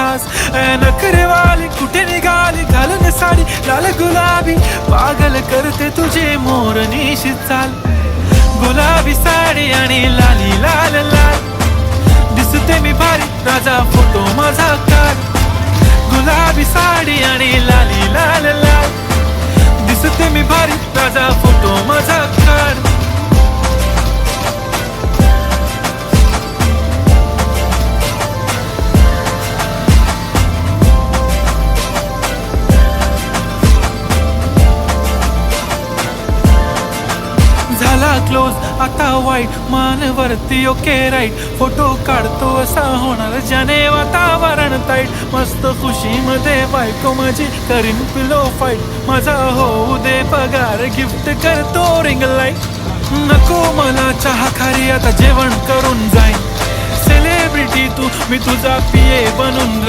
खास नखरेवाली कुठे निघाली घालून साडी लाल गुलाबी पागल करते तुझे मोरनीशी चाल गुलाबी साडी आणि लाली लाल लाल दिसते मी भारी राजा फोटो माझा काढ गुलाबी साडी आणि लाली लाल लाल दिसते मी भारी राजा फोटो माझा काढ झाला क्लोज आता वाईट मानवरती ओके राईट फोटो काढतो असा होणार ज्याने वातावरण ताईट मस्त खुशीमध्ये बायको माझी करीन पिलो फाईट माझा होऊ दे पगार गिफ्ट करतो रिंग लाईट नको मला चहा खारी आता जेवण करून जाईन सेलिब्रिटी तू मी तुझा पिये बनून